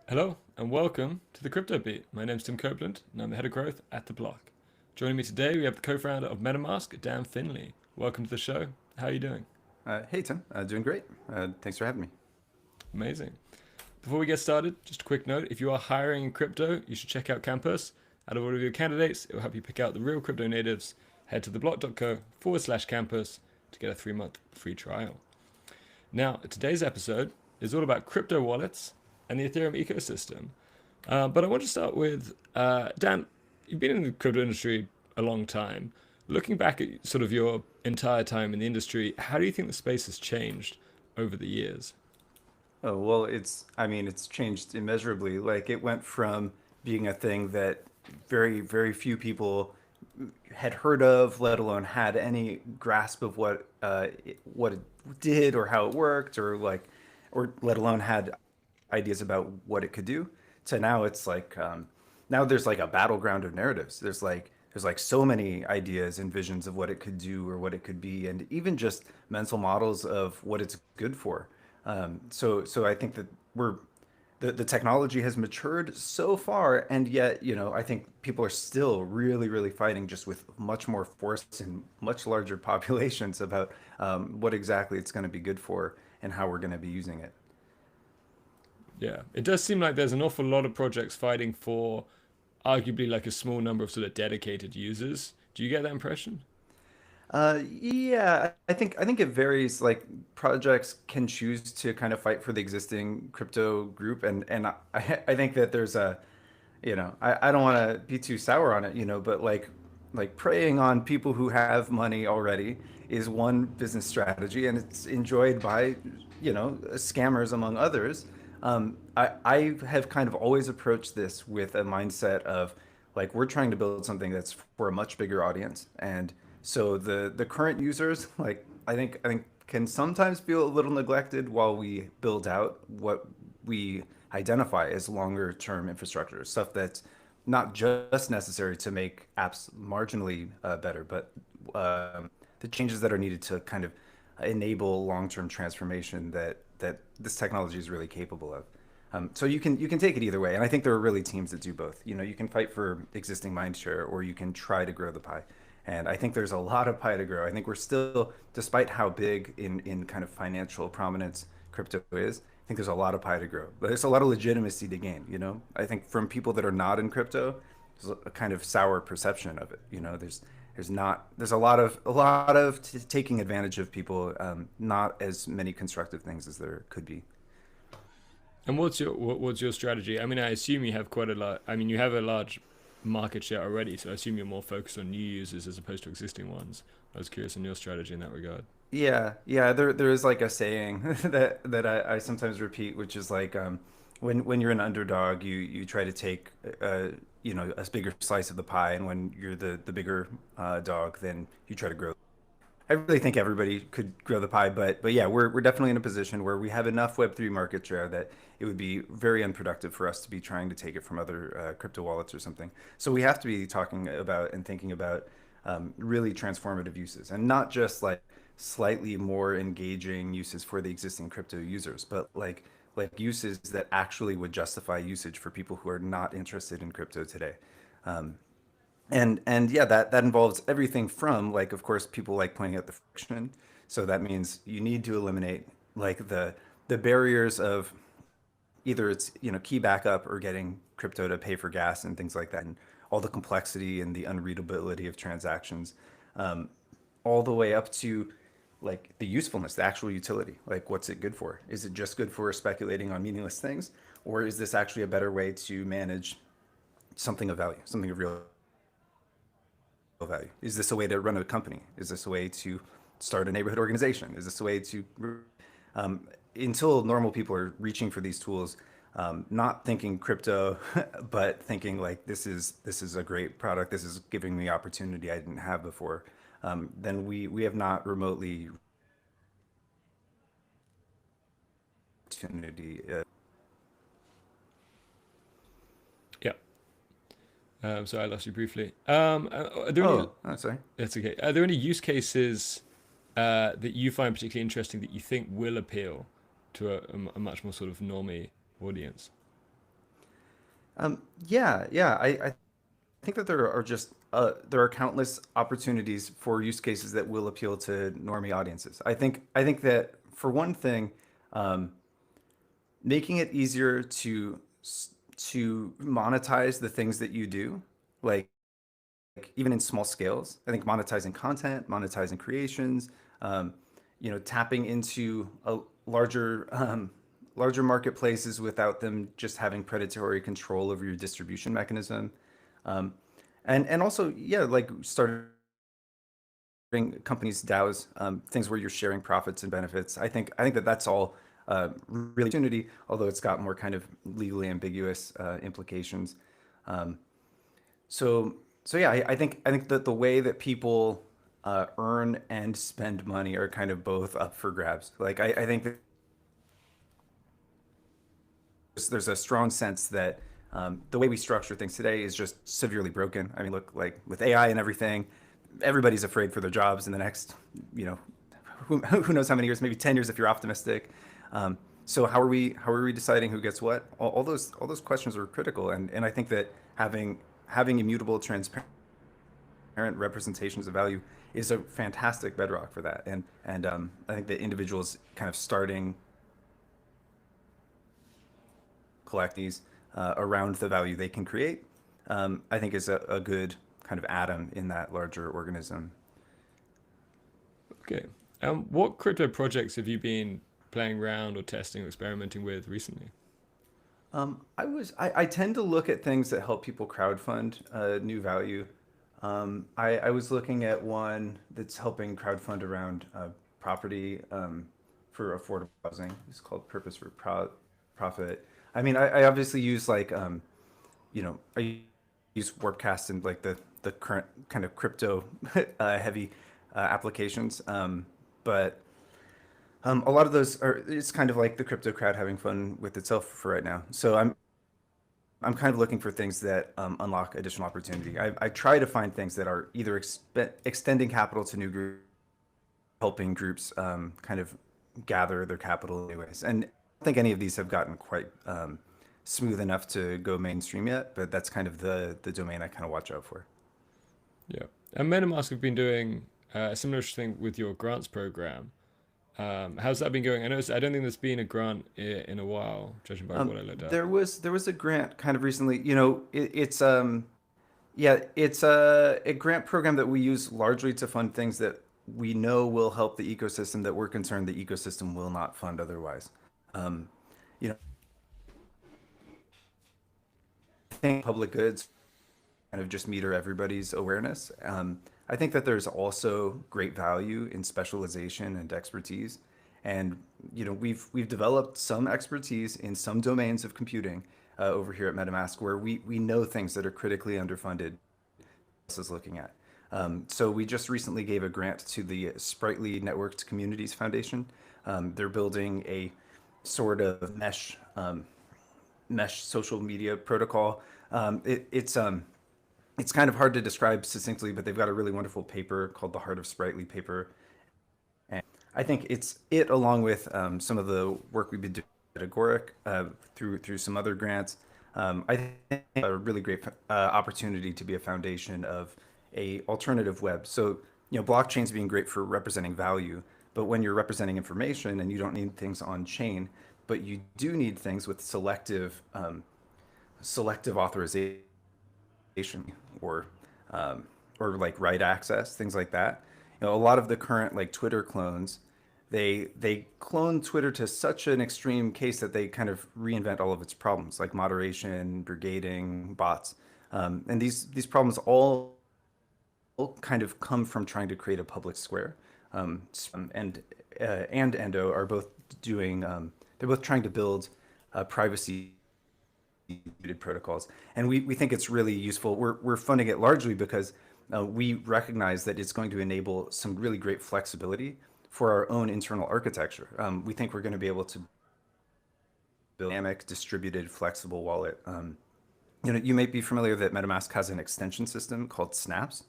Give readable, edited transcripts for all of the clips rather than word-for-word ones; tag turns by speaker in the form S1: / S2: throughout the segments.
S1: Hello and welcome to the Crypto Beat. My name's Tim Copeland and I'm the head of growth at The Block. Joining me today, we have the co-founder of MetaMask, Dan Finlay. Welcome to the show. How are you doing?
S2: Hey Tim, doing great. Thanks for having me.
S1: Amazing. Before we get started, just a quick note. If you are hiring in crypto, you should check out Campus. Out of all of your candidates, it will help you pick out the real crypto natives. Head to theblock.co/campus to get a 3-month free trial. Now, today's episode is all about crypto wallets and the Ethereum ecosystem. But I want to start with Dan. You've been in the crypto industry a long time. Looking back at sort of your entire time in the industry, how do you think the space has changed over the years?
S2: Oh, well, it's changed immeasurably. Like it went from being a thing that very few people had heard of, let alone had any grasp of what it did or how it worked, or let alone had ideas about what it could do. To now, it's like now there's like a battleground of narratives. There's like so many ideas and visions of what it could do or what it could be, and even just mental models of what it's good for. So I think that the technology has matured so far, and yet, I think people are still really fighting just with much more force and much larger populations about what exactly it's going to be good for and how we're going to be using it.
S1: Yeah, it does seem like there's an awful lot of projects fighting for arguably like a small number of sort of dedicated users. Do you get that impression?
S2: Yeah, I think it varies. Like projects can choose to kind of fight for the existing crypto group, and I think that there's I don't want to be too sour on it, but like preying on people who have money already is one business strategy, and it's enjoyed by scammers among others. I have kind of always approached this with a mindset of like we're trying to build something that's for a much bigger audience, and so the current users, like I think can sometimes feel a little neglected while we build out what we identify as longer term infrastructure, stuff that's not just necessary to make apps marginally better, but the changes that are needed to kind of enable long-term transformation that this technology is really capable of. So you can take it either way, and I think there are really teams that do both. You can fight for existing mindshare, or you can try to grow the pie. And I think there's a lot of pie to grow. I think we're still, despite how big in kind of financial prominence crypto is, I think there's a lot of pie to grow. But there's a lot of legitimacy to gain. I think from people that are not in crypto, there's a kind of sour perception of it. There's a lot of taking advantage of people, not as many constructive things as there could be.
S1: And what's your strategy? I mean, I assume you have quite a lot. I mean, you have a large market share already, so I assume you're more focused on new users as opposed to existing ones. I was curious on your strategy in that regard.
S2: Yeah. There is like a saying that I sometimes repeat, which is like when you're an underdog, you try to take a bigger slice of the pie, and when you're the bigger dog, then you try to grow. I really think everybody could grow the pie, but yeah, we're definitely in a position where we have enough Web3 market share that it would be very unproductive for us to be trying to take it from other crypto wallets or something. So we have to be talking about and thinking about really transformative uses, and not just like slightly more engaging uses for the existing crypto users, but like uses that actually would justify usage for people who are not interested in crypto today. Um, and yeah, that involves everything from, like, of course, people like pointing out the friction. So that means you need to eliminate like the barriers of either it's key backup or getting crypto to pay for gas and things like that, and all the complexity and the unreadability of transactions, um, all the way up to like the usefulness, the actual utility. Like, what's it good for? Is it just good for speculating on meaningless things, or is this actually a better way to manage something of value, something of real value? Is this a way to run a company? Is this a way to start a neighborhood organization? Is this a way to, um, until normal people are reaching for these tools, not thinking crypto, but thinking like this is a great product. This is giving me opportunity I didn't have before. Then we have not remotely opportunity.
S1: Yeah. So I lost you briefly. Are there any?
S2: Oh, sorry.
S1: That's okay. Are there any use cases that you find particularly interesting that you think will appeal to a much more sort of normie audience?
S2: Yeah. I think that there are just there are countless opportunities for use cases that will appeal to normie audiences. I think that for one thing, um, making it easier to monetize the things that you do, like even in small scales. I think monetizing content, monetizing creations, um, tapping into a larger marketplaces without them just having predatory control over your distribution mechanism. Um, and also, yeah, like starting companies DAOs, things where you're sharing profits and benefits. I think that that's all really opportunity, although it's got more kind of legally ambiguous implications. Um, so yeah, I think that the way that people earn and spend money are kind of both up for grabs. Like I think that there's a strong sense that the way we structure things today is just severely broken. I mean, look, like with AI and everything, everybody's afraid for their jobs in the next, you know, who knows how many years, maybe 10 years if you're optimistic. So how are we deciding who gets what? All those questions are critical, and I think that having immutable, transparent representations of value is a fantastic bedrock for that. And I think that individuals kind of starting collect these around the value they can create, I think is a good kind of atom in that larger organism.
S1: Okay. What crypto projects have you been playing around or testing or experimenting with recently?
S2: I tend to look at things that help people crowdfund new value. I was looking at one that's helping crowdfund around property for affordable housing. It's called Purpose for Profit. I mean, I obviously use I use Warpcast and like the current kind of crypto heavy applications. But a lot of those are, it's kind of like the crypto crowd having fun with itself for right now. So I'm kind of looking for things that unlock additional opportunity. I try to find things that are either extending capital to new groups, helping groups kind of gather their capital anyways. And I don't think any of these have gotten quite smooth enough to go mainstream yet, but that's kind of the domain I kind of watch out for.
S1: Yeah. And MetaMask have been doing a similar thing with your grants program. How's that been going? I don't think there's been a grant in a while, judging by what I looked up.
S2: There was a grant kind of recently. It's a grant program that we use largely to fund things that we know will help the ecosystem that we're concerned the ecosystem will not fund otherwise. Um, you know, I think public goods kind of just meter everybody's awareness. I think that there's also great value in specialization and expertise. And we've developed some expertise in some domains of computing over here at MetaMask where we know things that are critically underfunded is looking at. So we just recently gave a grant to the Sprightly Networked Communities Foundation. They're building a sort of mesh social media protocol. It's kind of hard to describe succinctly, but they've got a really wonderful paper called the Heart of Sprightly paper. And I think it's it along with some of the work we've been doing at Agoric through some other grants. I think a really great opportunity to be a foundation of a alternative web. So blockchains being great for representing value, but when you're representing information and you don't need things on chain, but you do need things with selective authorization or or like write access, things like that. A lot of the current like Twitter clones, they clone Twitter to such an extreme case that they kind of reinvent all of its problems, like moderation, brigading, bots, and these problems all kind of come from trying to create a public square. And Endo are both doing. They're both trying to build privacy protocols, and we think it's really useful. We're funding it largely because we recognize that it's going to enable some really great flexibility for our own internal architecture. We think we're going to be able to build a dynamic, distributed, flexible wallet. You may be familiar that MetaMask has an extension system called Snaps.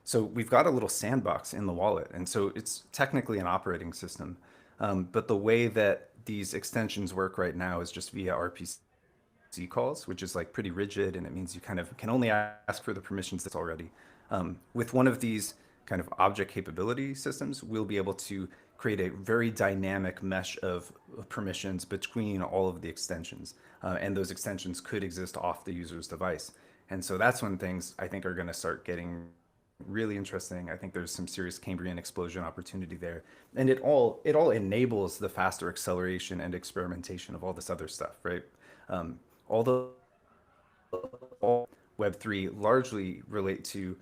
S2: So we've got a little sandbox in the wallet, and so it's technically an operating system. But the way that these extensions work right now is just via RPC calls, which is like pretty rigid, and it means you kind of can only ask for the permissions that's already. With one of these kind of object capability systems, we'll be able to create a very dynamic mesh of permissions between all of the extensions. And those extensions could exist off the user's device. And so that's when things I think are going to start getting really interesting. I think there's some serious Cambrian explosion opportunity there. And it all enables the faster acceleration and experimentation of all this other stuff, right? Although all Web3 largely relate to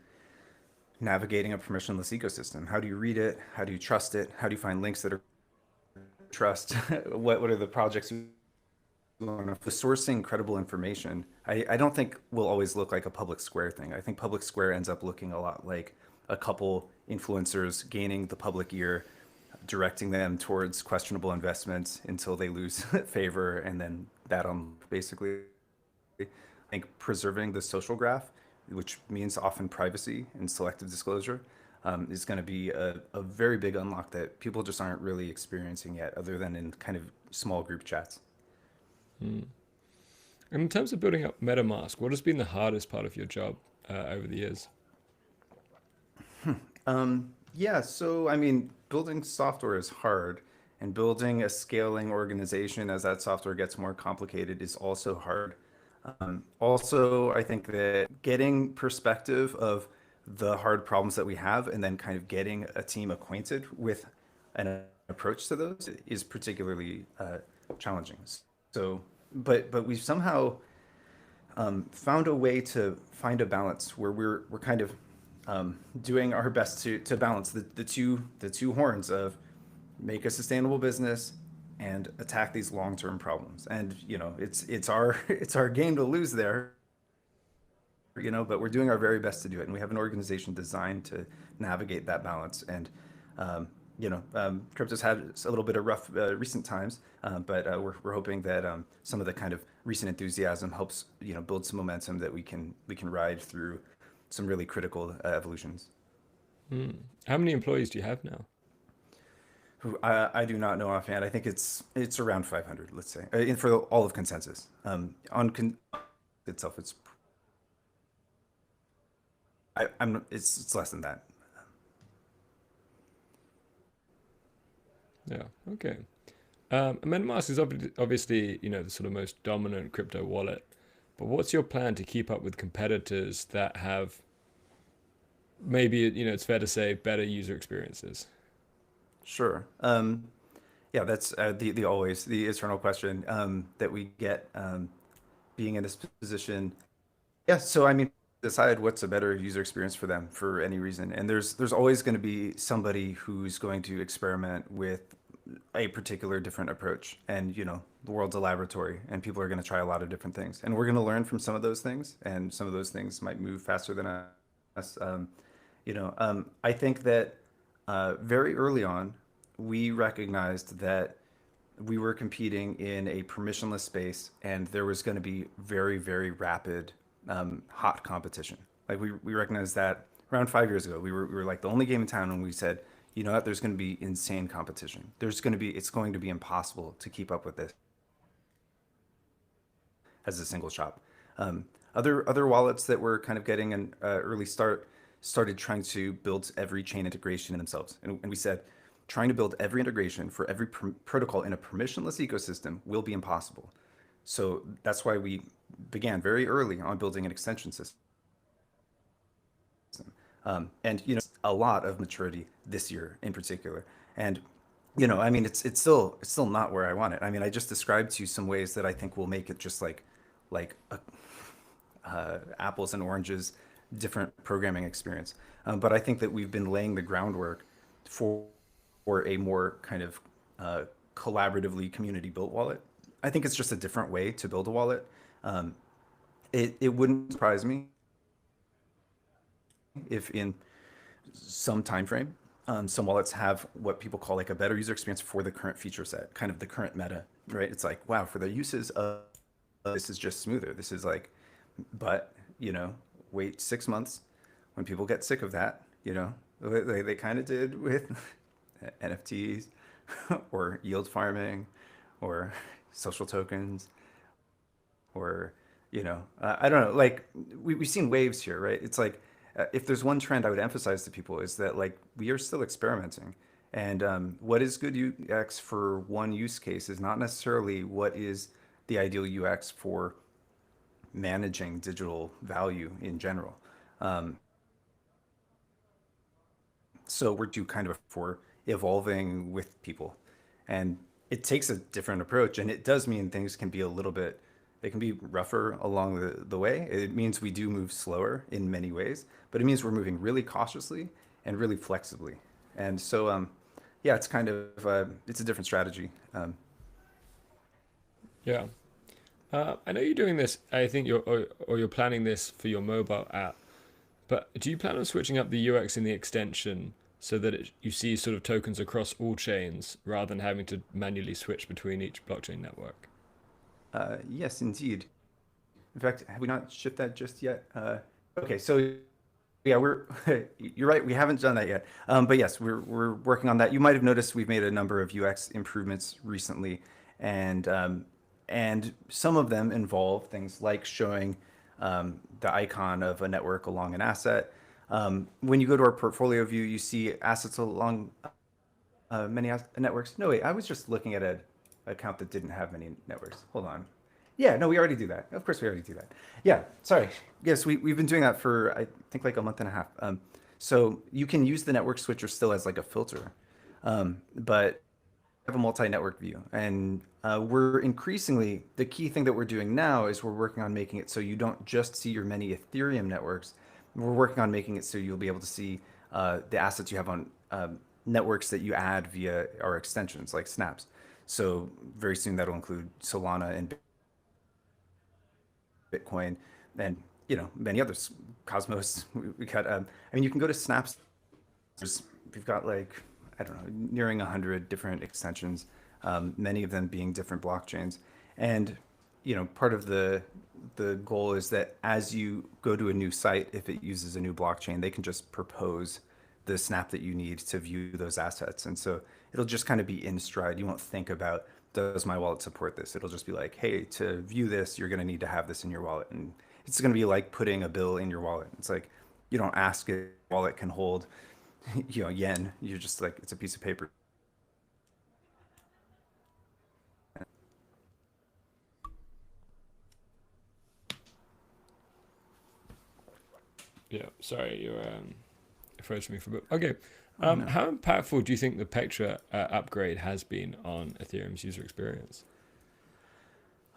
S2: navigating a permissionless ecosystem. How do you read it? How do you trust it? How do you find links that are trust? What are the projects you want to, the sourcing credible information? I don't think will always look like a public square thing. I think public square ends up looking a lot like a couple influencers gaining the public ear, directing them towards questionable investments until they lose favor, and then that on basically. I think preserving the social graph, which means often privacy and selective disclosure, is going to be a very big unlock that people just aren't really experiencing yet, other than in kind of small group chats.
S1: And in terms of building up MetaMask, what has been the hardest part of your job over the years?
S2: Yeah, so I mean, building software is hard, and building a scaling organization as that software gets more complicated is also hard. Also, I think that getting perspective of the hard problems that we have and then kind of getting a team acquainted with an approach to those is particularly challenging. So, but we've somehow found a way to find a balance where we're kind of doing our best to balance the two horns of make a sustainable business and attack these long-term problems. And it's our it's our game to lose there, but we're doing our very best to do it. And we have an organization designed to navigate that balance. And crypto's had a little bit of rough recent times, but we're hoping that some of the kind of recent enthusiasm helps build some momentum that we can ride through some really critical evolutions.
S1: How many employees do you have now?
S2: I do not know offhand. I think it's around 500, let's say, for all of consensus. Itself, it's less than that.
S1: Yeah, okay. MetaMask is obviously, the sort of most dominant crypto wallet. But what's your plan to keep up with competitors that have maybe, it's fair to say, better user experiences?
S2: Sure. Yeah, that's the always the eternal question that we get being in this position. Yeah, so I mean, decide what's a better user experience for them for any reason, and there's always going to be somebody who's going to experiment with a particular different approach, and the world's a laboratory, and people are going to try a lot of different things, and we're going to learn from some of those things, and some of those things might move faster than us. I think that very early on, we recognized that we were competing in a permissionless space, and there was going to be very, very rapid, hot competition. Like we recognized that around 5 years ago. We were like the only game in town, and we said, you know what? There's going to be insane competition. It's going to be impossible to keep up with this as a single shop. Other wallets that were kind of getting an early start started trying to build every chain integration in themselves, and we said, trying to build every integration for every protocol in a permissionless ecosystem will be impossible. So that's why we began very early on building an extension system. And a lot of maturity this year in particular. And I mean, it's still not where I want it. I mean, I just described to you some ways that I think will make it just like apples and oranges, different programming experience. But I think that we've been laying the groundwork for a more kind of collaboratively community built wallet. I think it's just a different way to build a wallet. It wouldn't surprise me if in some time frame, some wallets have what people call like a better user experience for the current feature set, kind of the current meta, right? It's like, wow, for the uses of this is just smoother. This is like, but wait 6 months when people get sick of that, they kind of did with NFTs or yield farming or social tokens or I don't know. Like we've seen waves here, right? It's like if there's one trend I would emphasize to people is that like we are still experimenting, and what is good UX for one use case is not necessarily what is the ideal UX for managing digital value in general. Um, so we're do kind of for evolving with people, and it takes a different approach, and it does mean things can be a little bit, they can be rougher along the way. It means we do move slower in many ways, but it means we're moving really cautiously and really flexibly. And so yeah, it's kind of it's a different strategy.
S1: Yeah. I know you're doing this. I think or you're planning this for your mobile app. But do you plan on switching up the UX in the extension so that you see sort of tokens across all chains rather than having to manually switch between each blockchain network?
S2: Yes, indeed. In fact, have we not shipped that just yet? Okay, so yeah, we're you're right. We haven't done that yet. But yes, we're working on that. You might have noticed we've made a number of UX improvements recently, and some of them involve things like showing the icon of a network along an asset. When you go to our portfolio view, you see assets along many networks. No, wait, I was just looking at an account that didn't have many networks. Hold on. Yeah, no, we already do that. Of course, we already do that. Yeah, sorry. Yes, we've been doing that for, I think, like a month and a half. So you can use the network switcher still as like a filter, but have a multi-network view. And we're increasingly, the key thing that we're doing now is we're working on making it so you don't just see your many Ethereum networks. We're working on making it so you'll be able to see the assets you have on networks that you add via our extensions like snaps. So very soon that'll include Solana and Bitcoin and many others. Cosmos. We got. I mean, you can go to snaps. We've got like, I don't know, nearing 100 different extensions, many of them being different blockchains. And part of the goal is that as you go to a new site, if it uses a new blockchain, they can just propose the snap that you need to view those assets. And so it'll just kind of be in stride. You won't think about, does my wallet support this? It'll just be like, hey, to view this, you're going to need to have this in your wallet. And it's going to be like putting a bill in your wallet. It's like, you don't ask if your wallet can hold, yen. You're just like, it's a piece of paper.
S1: Yeah, sorry, you're frozen me for a bit. Okay,
S2: Oh no.
S1: how impactful do you think the Pectra upgrade has been on Ethereum's user experience?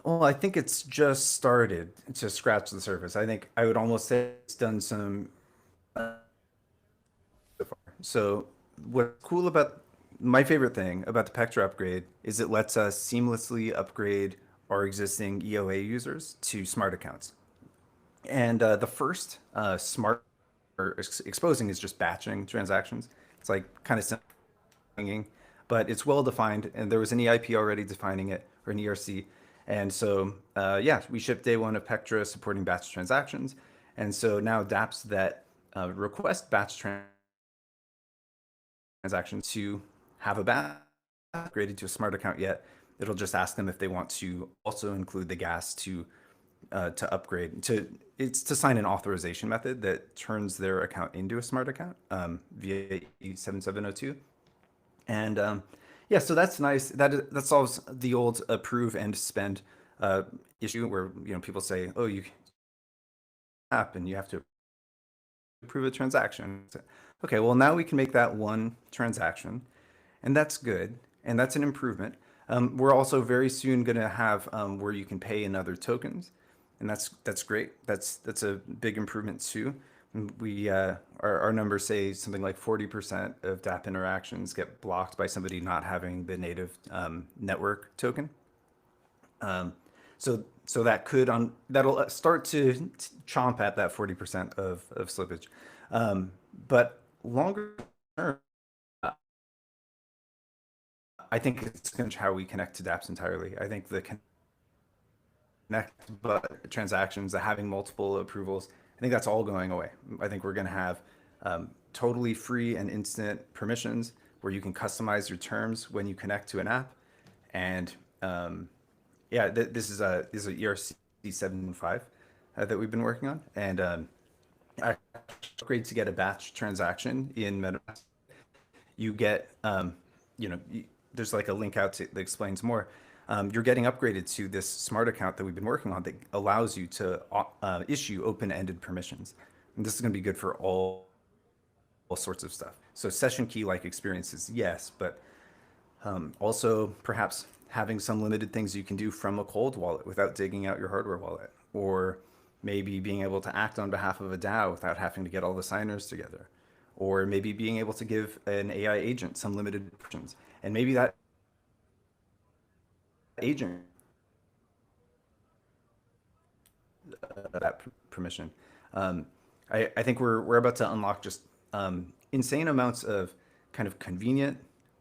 S2: Well, I think it's just started to scratch the surface. I think I would almost say it's done some. So what's cool about my favorite thing about the Pectra upgrade is it lets us seamlessly upgrade our existing EOA users to smart accounts. And the first smart or exposing is just batching transactions. It's like kind of simple, but it's well defined. And there was an EIP already defining it, or an ERC. And so, yeah, we shipped day one of Pectra supporting batch transactions. And so now dApps that request batch transactions to have a batch upgraded to a smart account yet, it'll just ask them if they want to also include the gas to upgrade to it's to sign an authorization method that turns their account into a smart account via E7702. And yeah, so that's nice. That solves the old approve and spend issue where people say, oh, you app and you have to approve a transaction. Okay, well now we can make that one transaction, and that's good, and that's an improvement. We're also very soon going to have where you can pay in other tokens, and that's great. That's a big improvement too. We our numbers say something like 40% of dApp interactions get blocked by somebody not having the native network token. So that could that'll start to chomp at that 40% of slippage. But longer term, I think it's going to change how we connect to dApps entirely. I think the connect but transactions, the having multiple approvals, I think that's all going away. I think we're going to have totally free and instant permissions where you can customize your terms when you connect to an app. And yeah, this is a ERC 7.5 that we've been working on, and I upgrade to get a batch transaction in MetaMask. You get, there's like a link out that explains more. You're getting upgraded to this smart account that we've been working on that allows you to issue open-ended permissions. And this is going to be good for all sorts of stuff. So session key like experiences, yes, but also perhaps having some limited things you can do from a cold wallet without digging out your hardware wallet, or maybe being able to act on behalf of a DAO without having to get all the signers together, or maybe being able to give an AI agent some limited permissions. And maybe that agent, that permission. I think we're about to unlock just insane amounts of kind of convenient,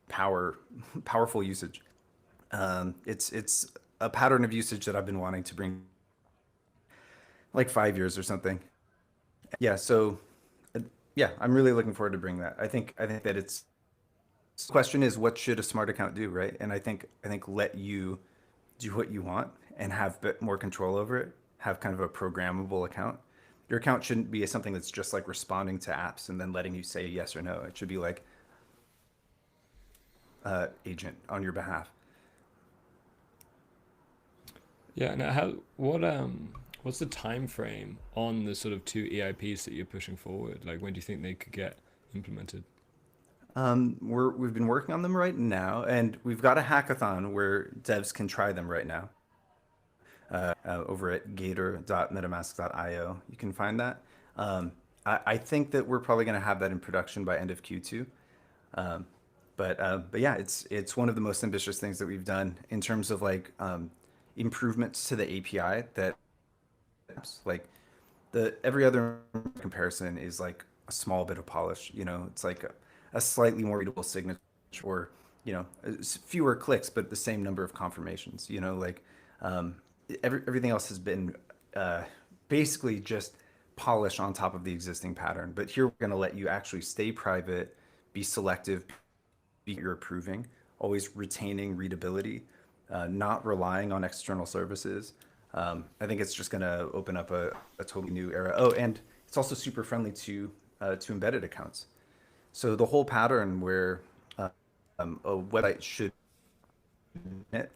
S2: powerful usage. It's a pattern of usage that I've been wanting to bring like 5 years or something. Yeah, so yeah, I'm really looking forward to bring that. I think that it's the question is, what should a smart account do, right? And I think let you do what you want and have a bit more control over it. Have kind of a programmable account. Your account shouldn't be something that's just like responding to apps and then letting you say yes or no. It should be like agent on your behalf.
S1: Yeah. Now, what's the time frame on the sort of two EIPs that you're pushing forward? Like, when do you think they could get implemented?
S2: We've been working on them right now, and we've got a hackathon where devs can try them right now. Over at gator.metamask.io. You can find that. I think that we're probably going to have that in production by end of Q2. But yeah, it's one of the most ambitious things that we've done in terms of like improvements to the API that like every other comparison is like a small bit of polish. It's like a slightly more readable signature, or fewer clicks but the same number of confirmations. Like everything else has been basically just polish on top of the existing pattern. But here we're going to let you actually stay private, be selective, be you're approving, always retaining readability, not relying on external services. I think it's just going to open up a totally new era. Oh, and it's also super friendly to embedded accounts. So the whole pattern where a website should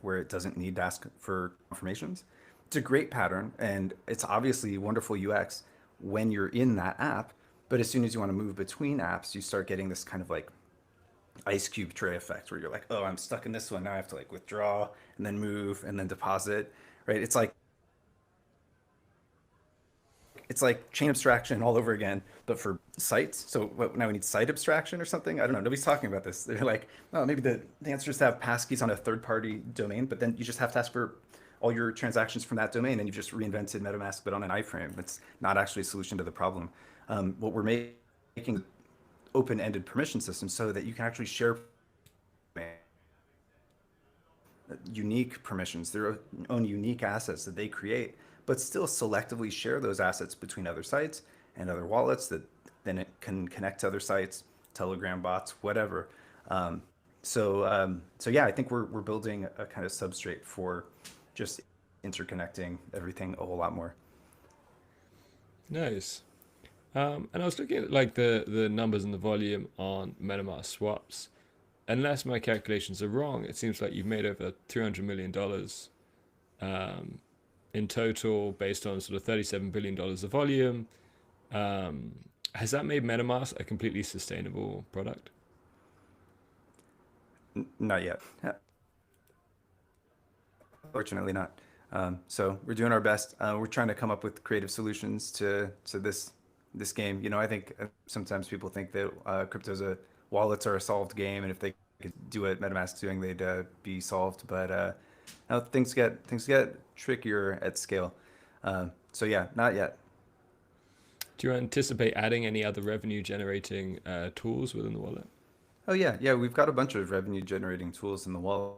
S2: where it doesn't need to ask for confirmations. It's a great pattern, and it's obviously wonderful UX when you're in that app. But as soon as you want to move between apps, you start getting this kind of like ice cube tray effect where you're like, oh, I'm stuck in this one. Now I have to like withdraw and then move and then deposit, right? It's like chain abstraction all over again, but for sites. So now we need site abstraction or something. I don't know. Nobody's talking about this. They're like, oh, maybe the answer is to have passkeys on a third-party domain, but then you just have to ask for all your transactions from that domain, and you've just reinvented MetaMask, but on an iframe. It's not actually a solution to the problem. What we're making open-ended permission systems so that you can actually share unique permissions, their own unique assets that they create, but still selectively share those assets between other sites and other wallets that then it can connect to other sites, Telegram bots, whatever. So yeah, I think we're building a kind of substrate for just interconnecting everything a whole lot more.
S1: Nice. And I was looking at like the numbers and the volume on MetaMask swaps. Unless my calculations are wrong, it seems like you've made over $300 million in total based on sort of $37 billion of volume. Has that made MetaMask a completely sustainable product?
S2: Not yet. Fortunately not. So we're doing our best. We're trying to come up with creative solutions to this game. I think sometimes people think that wallets are a solved game, and if they could do what MetaMask's doing, they'd be solved. But no, things get trickier at scale. So yeah, not yet.
S1: Do you anticipate adding any other revenue generating tools within the wallet?
S2: Oh yeah, we've got a bunch of revenue generating tools in the wallet.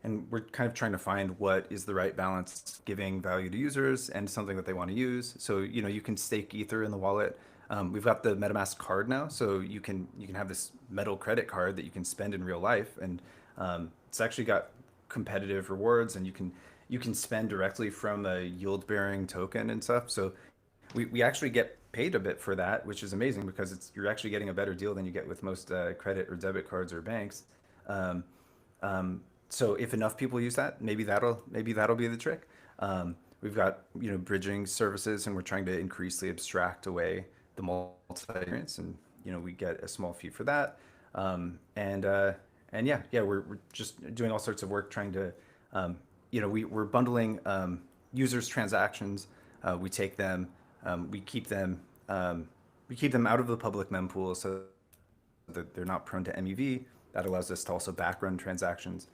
S2: And we're kind of trying to find what is the right balance, giving value to users and something that they want to use. So you can stake Ether in the wallet. We've got the MetaMask card now, so you can have this metal credit card that you can spend in real life, and it's actually got competitive rewards, and you can spend directly from a yield bearing token and stuff. So we actually get paid a bit for that, which is amazing because you're actually getting a better deal than you get with most credit or debit cards or banks. Um, so if enough people use that, maybe that'll be the trick. We've got bridging services, and we're trying to increasingly abstract away the multi experience, and we get a small fee for that. And yeah, we're just doing all sorts of work trying to we're bundling users transactions. We take them, we keep them out of the public mempool so that they're not prone to MEV. That allows us to also backrun transactions.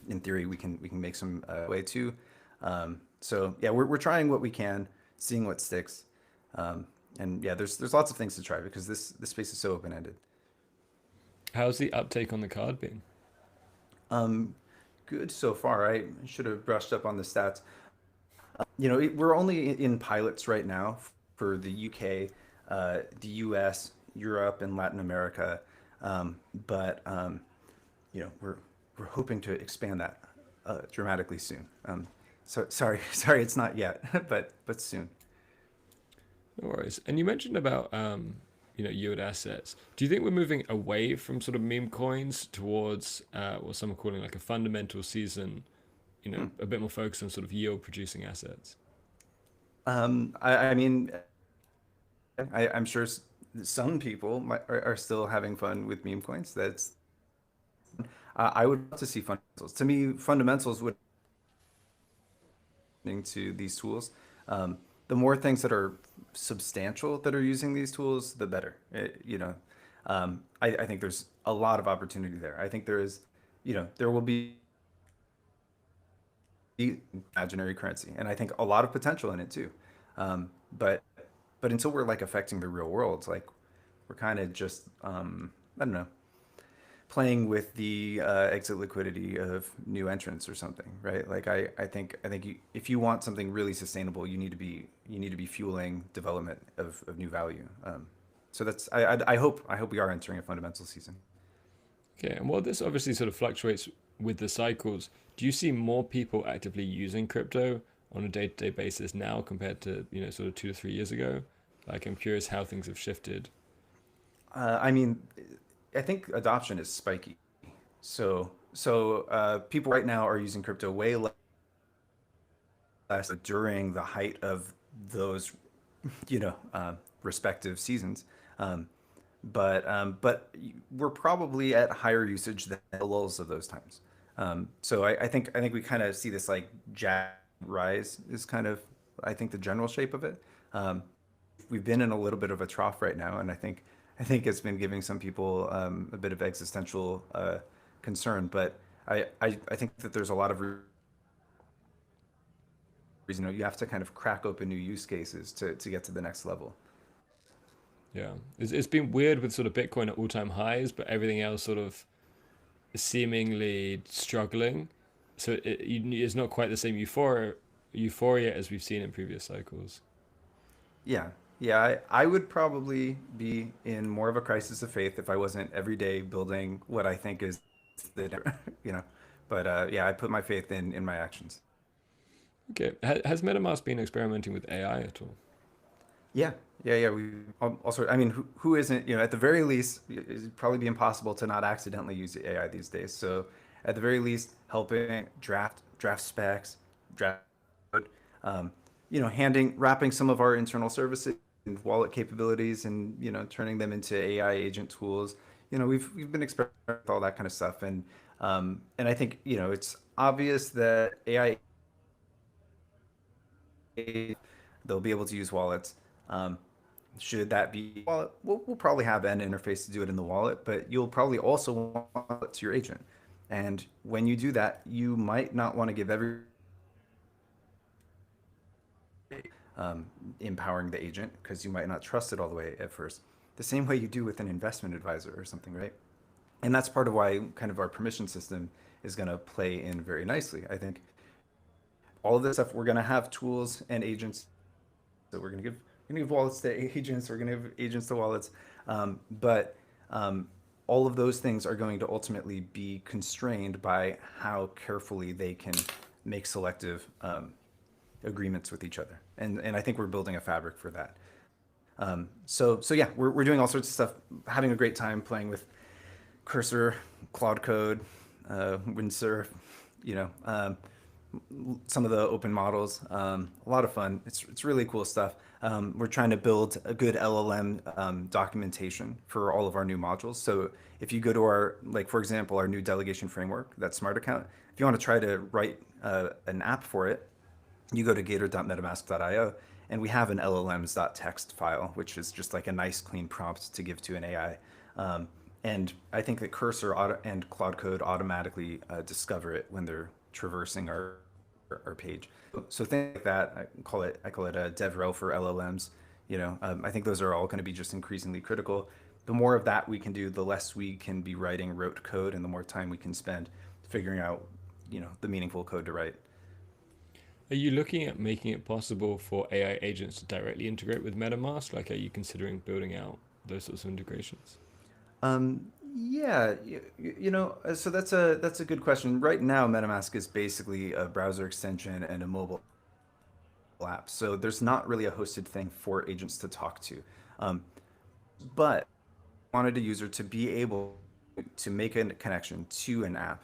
S2: In theory, we can make some way too. So yeah, we're trying what we can, seeing what sticks. And yeah, there's lots of things to try because this space is so open ended.
S1: How's the uptake on the card been?
S2: Good so far. I should have brushed up on the stats. We're only in pilots right now for the UK, the US, Europe, and Latin America. But we're hoping to expand that dramatically soon. So sorry, it's not yet, but soon.
S1: No worries. And you mentioned about yield assets. Do you think we're moving away from sort of meme coins towards what some are calling like a fundamental season, a bit more focused on sort of yield producing assets?
S2: I mean, I'm sure some people are still having fun with meme coins. I would love to see fundamentals. To me, fundamentals would to these tools. The more things that are substantial that are using these tools, the better. I think there's a lot of opportunity there. I think there will be imaginary currency, and I think a lot of potential in it too. But until we're like affecting the real world, like we're kind of just I don't know, playing with the exit liquidity of new entrants or something, right? Like I think if you want something really sustainable, you need to be fueling development of new value. So that's I hope we are entering a fundamental season.
S1: Okay, and while this obviously sort of fluctuates with the cycles, do you see more people actively using crypto on a day-to-day basis now compared to sort of 2 to 3 years ago? Like, I'm curious how things have shifted.
S2: I mean, I think adoption is spiky. So people right now are using crypto way less during the height of those, respective seasons. But we're probably at higher usage than the lulls of those times. So I think we kind of see this like jagged rise is kind of, I think, the general shape of it. We've been in a little bit of a trough right now, and I think it's been giving some people a bit of existential concern. But I think that there's a lot of reason. You have to kind of crack open new use cases to get to the next level.
S1: Yeah, it's been weird with sort of Bitcoin at all-time highs, but everything else sort of seemingly struggling. So it's not quite the same euphoria as we've seen in previous cycles.
S2: Yeah, yeah. I would probably be in more of a crisis of faith if I wasn't every day building what I think is the, you know. But yeah, I put my faith in my actions.
S1: Okay, has MetaMask been experimenting with AI at all?
S2: Yeah, yeah. We also, I mean, who isn't, at the very least, it'd probably be impossible to not accidentally use AI these days. So at the very least, helping draft specs, draft code, wrapping some of our internal services and wallet capabilities and, turning them into AI agent tools. We've been experimenting with all that kind of stuff. And I think, it's obvious that AI, they'll be able to use wallets. Um, should that be wallet? We'll probably have an interface to do it in the wallet, but you'll probably also want it to your agent. And when you do that, you might not want to give empowering the agent because you might not trust it all the way at first. The same way you do with an investment advisor or something, right? And that's part of why kind of our permission system is going to play in very nicely. I think all of this stuff, we're going to have tools and agents that we're going to give wallets to agents. We're going to give agents to wallets. But all of those things are going to ultimately be constrained by how carefully they can make selective agreements with each other. And I think we're building a fabric for that. So yeah, we're doing all sorts of stuff, having a great time playing with Cursor, Claude Code, Windsurf, you know, some of the open models. A lot of fun. It's really cool stuff. We're trying to build a good LLM documentation for all of our new modules. So if you go to our, like for example, our new delegation framework, that smart account, if you want to try to write an app for it, you go to gator.metamask.io, and we have an llms.txt file, which is just like a nice clean prompt to give to an AI. And I think that Cursor and Claude Code automatically discover it when they're traversing our page. So things like that, I call it a DevRel for LLMs. You know, I think those are all going to be just increasingly critical. The more of that we can do, the less we can be writing rote code, and the more time we can spend figuring out, you know, the meaningful code to write.
S1: Are you looking at making it possible for AI agents to directly integrate with MetaMask? Like, are you considering building out those sorts of integrations?
S2: Yeah, so that's a good question. Right now, MetaMask is basically a browser extension and a mobile app, so there's not really a hosted thing for agents to talk to. Um, but I wanted a user to be able to make a connection to an app,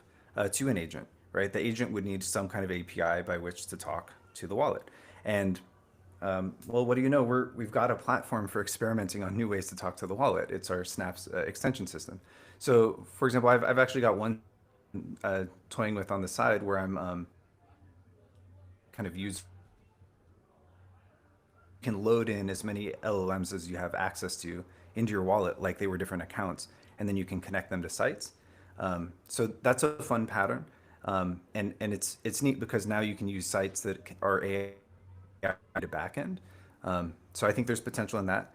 S2: to an agent, right? The agent would need some kind of API by which to talk to the wallet, and well, what do you know? We've got a platform for experimenting on new ways to talk to the wallet. It's our Snaps extension system. So, for example, I've actually got one toying with on the side where I'm kind of use can load in as many LLMs as you have access to into your wallet, like they were different accounts, and then you can connect them to sites. So that's a fun pattern, and it's neat because now you can use sites that are AI to backend. So I think there's potential in that.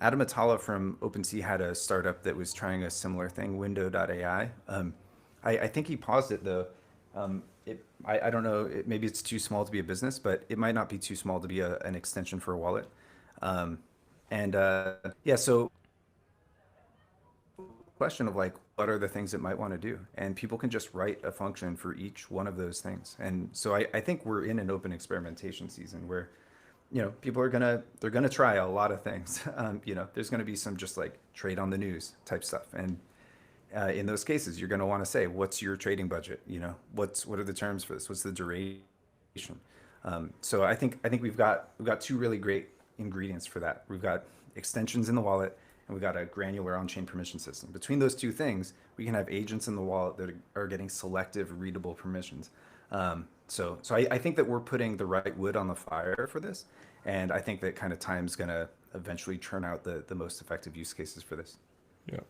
S2: Adam Atala from OpenSea had a startup that was trying a similar thing, Window.ai. I think he paused it though. I don't know, maybe it's too small to be a business, but it might not be too small to be an extension for a wallet. Um, and yeah, so question of like, what are the things it might want to do? And people can just write a function for each one of those things. And so I think we're in an open experimentation season where, you know, people they're gonna try a lot of things. You know, there's gonna be some just like trade on the news type stuff, and in those cases, you're gonna want to say, what's your trading budget? You know, what are the terms for this? What's the duration? So I think we've got two really great ingredients for that. We've got extensions in the wallet, and we've got a granular on-chain permission system. Between those two things, we can have agents in the wallet that are getting selective readable permissions. So I think that we're putting the right wood on the fire for this, and I think that kind of time's gonna eventually churn out the most effective use cases for this.
S1: Yeah.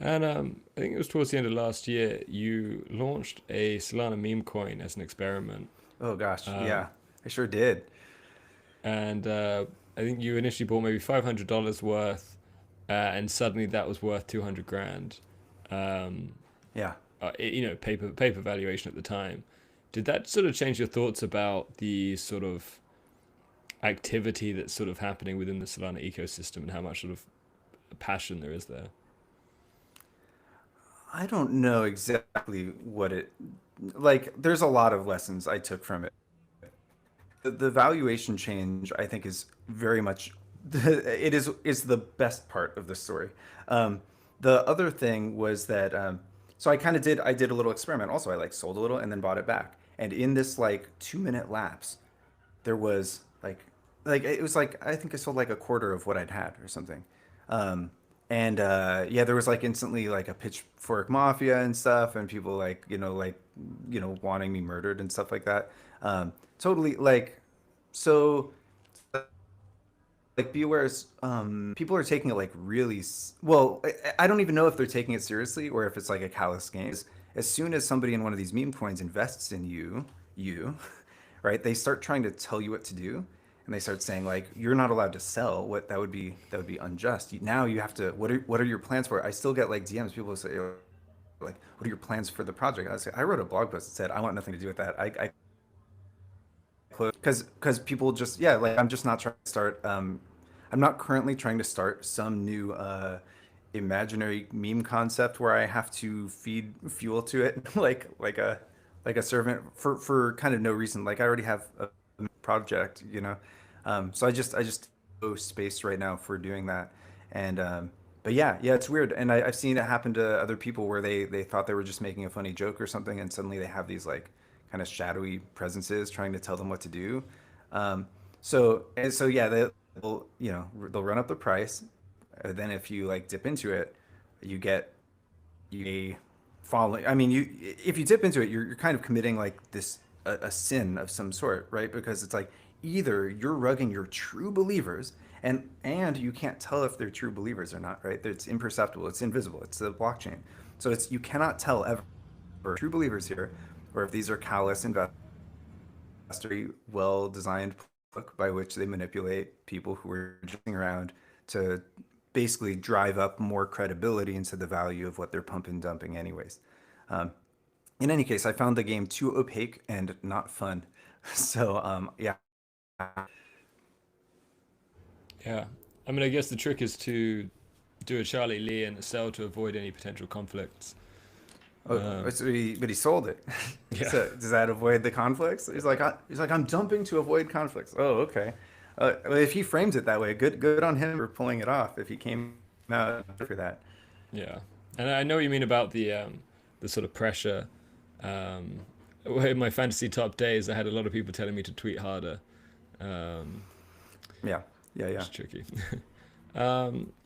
S1: And I think it was towards the end of last year, you launched a Solana meme coin as an experiment.
S2: Oh gosh,
S1: Um,
S2: yeah, I sure did.
S1: and I think you initially bought maybe $500 worth, and suddenly that was worth 200 grand. Um,
S2: Yeah.
S1: you know, paper valuation at the time. Did that sort of change your thoughts about the sort of activity that's sort of happening within the Solana ecosystem and how much sort of passion there is there?
S2: I don't know exactly what it like. There's a lot of lessons I took from it. The valuation change, I think, is very much is the best part of the story. The other thing was that so I did a little experiment. Also, I like sold a little and then bought it back. And in this like 2 minute lapse, there was like it was like I think I sold like a quarter of what I'd had or something. Um, and yeah, there was like instantly like a pitchfork mafia and stuff, and people wanting me murdered and stuff like that. Totally like so like be aware people are taking it like really well. I don't even know if they're taking it seriously or if it's like a callous game. As soon as somebody in one of these meme coins invests in you right, they start trying to tell you what to do, and they start saying like you're not allowed to sell. What that would be unjust. Now you have to. What are your plans for it? I still get like DMs. People say like, what are your plans for the project? I was like, I wrote a blog post that said I want nothing to do with that. I because people just yeah like I'm just not trying to start I'm not currently trying to start some new imaginary meme concept where I have to feed fuel to it like a like a servant for kind of no reason. Like I already have a project, you know. So I just no space right now for doing that. And but yeah, it's weird. And I've seen it happen to other people where they thought they were just making a funny joke or something, and suddenly they have these like kind of shadowy presences trying to tell them what to do. Um, so yeah, they'll they'll run up the price. Then if you like dip into it, you get a falling. I mean, you if you dip into it, you're kind of committing like this a sin of some sort, right? Because it's like either you're rugging your true believers, and you can't tell if they're true believers or not, right? It's imperceptible, it's invisible, it's the blockchain, so it's you cannot tell ever true believers here, or if these are callous investors, well designed book by which they manipulate people who are jumping around to basically drive up more credibility into the value of what they're pumping dumping anyways. Um, in any case, I found the game too opaque and not fun. So yeah.
S1: Yeah. I mean, I guess the trick is to do a Charlie Lee and sell to avoid any potential conflicts.
S2: Oh,
S1: Um,
S2: but he sold it.
S1: yeah.
S2: So does that avoid the conflicts? He's like I'm dumping to avoid conflicts. Oh, okay. Well, if he frames it that way, good on him for pulling it off. If he came out for that.
S1: Yeah. And I know what you mean about the sort of pressure. Um, in my fantasy top days, I had a lot of people telling me to tweet harder, um,
S2: Yeah,
S1: which
S2: yeah.
S1: is tricky.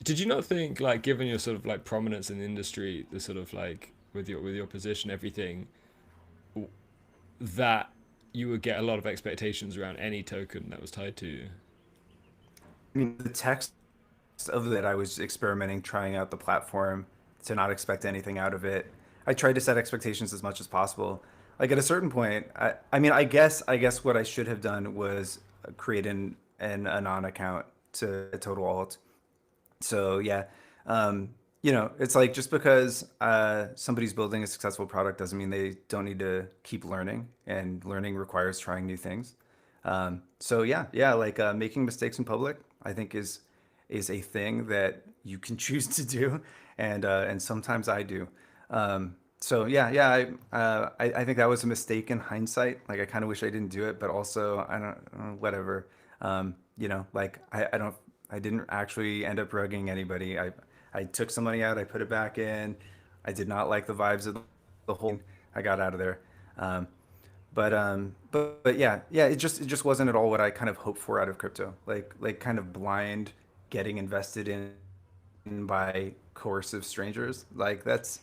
S1: Did you not think, like, given your sort of like prominence in the industry, the sort of like with your position, everything, that you would get a lot of expectations around any token that was tied to you?
S2: I mean, the text of that I was experimenting, trying out the platform to not expect anything out of it. I tried to set expectations as much as possible. Like at a certain point, I mean, I guess what I should have done was create an anon account to a total alt. So yeah, um, it's like just because somebody's building a successful product doesn't mean they don't need to keep learning, and learning requires trying new things. So yeah, like making mistakes in public, I think is a thing that you can choose to do, and sometimes I do. So yeah, I think that was a mistake in hindsight. Like I kind of wish I didn't do it, but also I don't whatever. Like I didn't actually end up rugging anybody. I took some money out, I put it back in. I did not like the vibes of the whole. I got out of there. Um, but yeah, it just wasn't at all what I kind of hoped for out of crypto. Like kind of blind getting invested in by coercive strangers. Like that's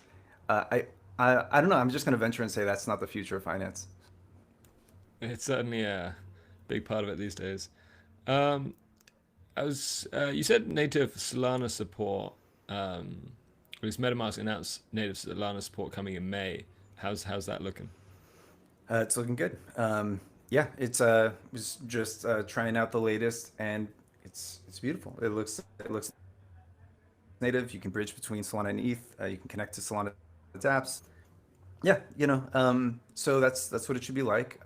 S2: I don't know. I'm just gonna venture and say that's not the future of finance.
S1: It's certainly a big part of it these days. Um, you said native Solana support. At least MetaMask announced native Solana support coming in May. How's that looking?
S2: It's looking good. Yeah, it's just trying out the latest, and it's beautiful. It looks native. You can bridge between Solana and ETH. You can connect to Solana apps. Yeah, so that's what it should be like.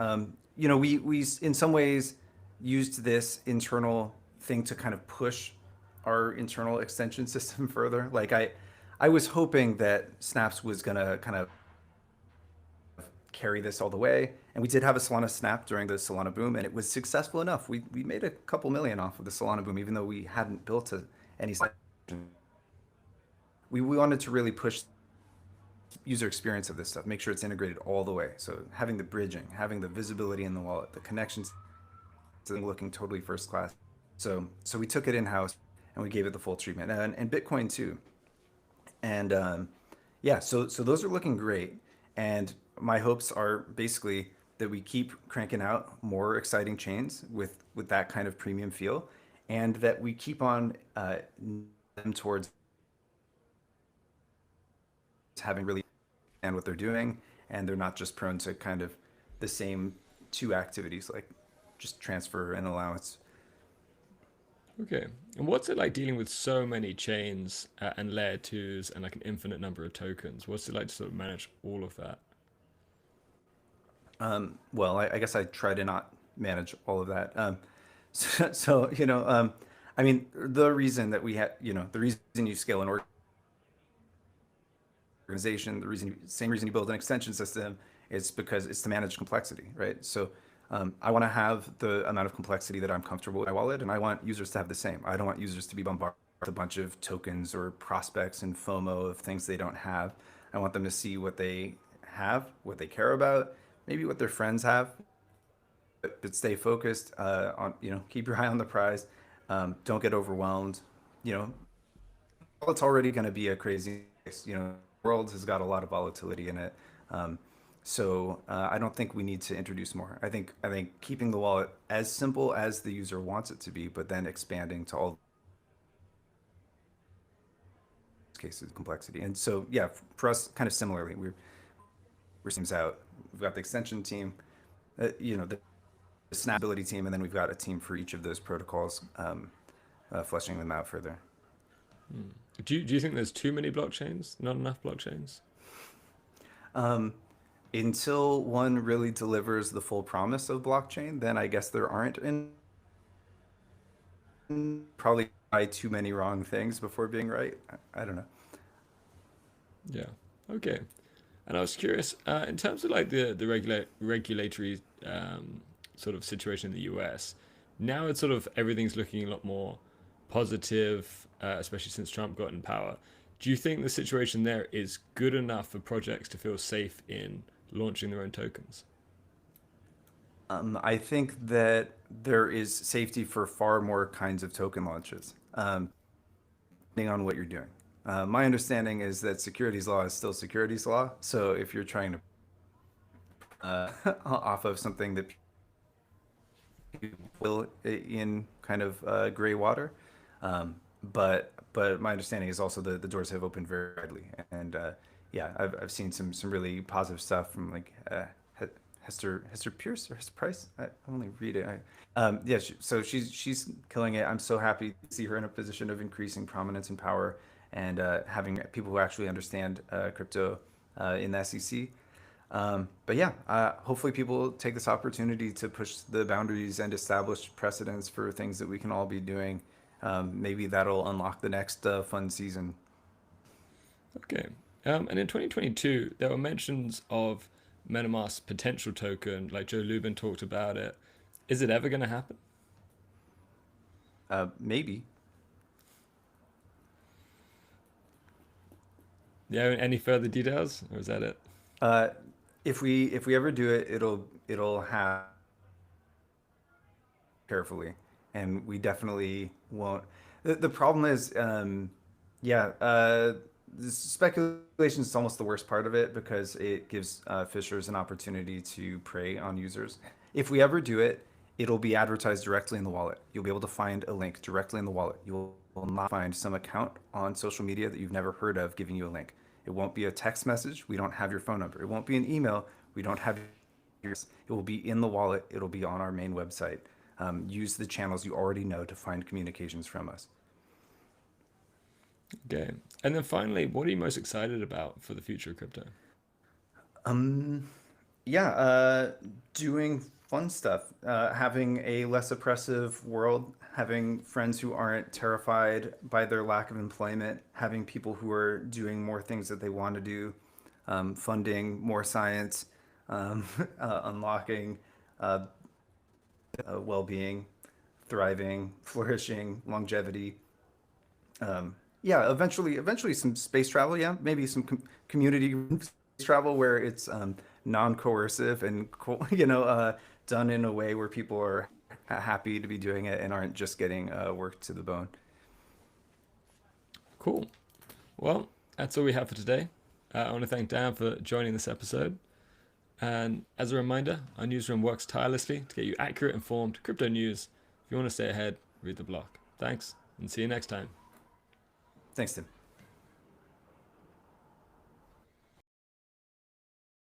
S2: We in some ways used this internal thing to kind of push our internal extension system further. Like I was hoping that Snaps was gonna kind of carry this all the way, and we did have a Solana Snap during the Solana boom, and it was successful enough. We made a couple million off of the Solana boom, even though we hadn't built any. We wanted to really push user experience of this stuff, make sure it's integrated all the way. So having the bridging, having the visibility in the wallet, the connections, looking totally first class. So we took it in house and we gave it the full treatment, and Bitcoin too. And yeah, so those are looking great. And my hopes are basically that we keep cranking out more exciting chains with that kind of premium feel, and that we keep on them towards having really and what they're doing, and they're not just prone to kind of the same two activities like just transfer and allowance.
S1: Okay. And what's it like dealing with so many chains and layer twos and like an infinite number of tokens? What's it like to sort of manage all of that?
S2: Well, I guess I try to not manage all of that. So I mean, the reason that we had, the reason you scale an organization, same reason you build an extension system It's because it's to manage complexity, right? So I want to have the amount of complexity that I'm comfortable with my wallet, and I want users to have the same. I don't want users to be bombarded with a bunch of tokens or prospects and FOMO of things they don't have. I want them to see what they have, what they care about, maybe what their friends have, but stay focused on, keep your eye on the prize. Don't get overwhelmed. You know, it's already going to be a crazy, the world has got a lot of volatility in it. I don't think we need to introduce more. I think keeping the wallet as simple as the user wants it to be, but then expanding to all cases complexity. And so yeah, for us, kind of similarly, we're teams out. We've got the extension team, the snappability team, and then we've got a team for each of those protocols, fleshing them out further.
S1: Do you think there's too many blockchains? Not enough blockchains?
S2: Until one really delivers the full promise of blockchain, then I guess there aren't. And probably try too many wrong things before being right. I don't know.
S1: Yeah. Okay. And I was curious, in terms of like the regulatory sort of situation in the US, now it's sort of everything's looking a lot more positive, especially since Trump got in power. Do you think the situation there is good enough for projects to feel safe in launching their own tokens?
S2: I think that there is safety for far more kinds of token launches, depending on what you're doing. My understanding is that securities law is still securities law. So if you're trying to off of something that people in kind of gray water, but my understanding is also the doors have opened very widely, and yeah, I've seen some really positive stuff from like Hester Pierce or Hester Price. I only read it. Yeah, so she's killing it. I'm so happy to see her in a position of increasing prominence and power, and having people who actually understand crypto in the SEC. But yeah, hopefully people take this opportunity to push the boundaries and establish precedents for things that we can all be doing. Maybe that'll unlock the next fun season.
S1: Okay. And in 2022, there were mentions of MetaMask's potential token, like Joe Lubin talked about it. Is it ever going to happen?
S2: Maybe.
S1: Yeah, any further details, or is that it?
S2: Uh, if we ever do it, it'll have carefully, and we definitely won't. The problem is, yeah, the speculation is almost the worst part of it because it gives fishers an opportunity to prey on users. If we ever do it, it'll be advertised directly in the wallet. You'll be able to find a link directly in the wallet. You will not find some account on social media that you've never heard of giving you a link. It won't be a text message. We don't have your phone number. It won't be an email. We don't have yours. It will be in the wallet. It'll be on our main website. Use the channels you already know to find communications from us.
S1: Okay. And then finally, what are you most excited about for the future of crypto?
S2: Yeah, doing fun stuff, having a less oppressive world, having friends who aren't terrified by their lack of employment, having people who are doing more things that they want to do, funding more science, unlocking well-being, thriving, flourishing, longevity. Yeah, eventually some space travel. Yeah, maybe some community travel where it's non-coercive and done in a way where people are happy to be doing it and aren't just getting worked to the bone.
S1: Cool. Well, that's all we have for today. I want to thank Dan for joining this episode. And as a reminder, our newsroom works tirelessly to get you accurate, informed crypto news. If you want to stay ahead, read the blog. Thanks, and see you next time.
S2: Thanks, Tim.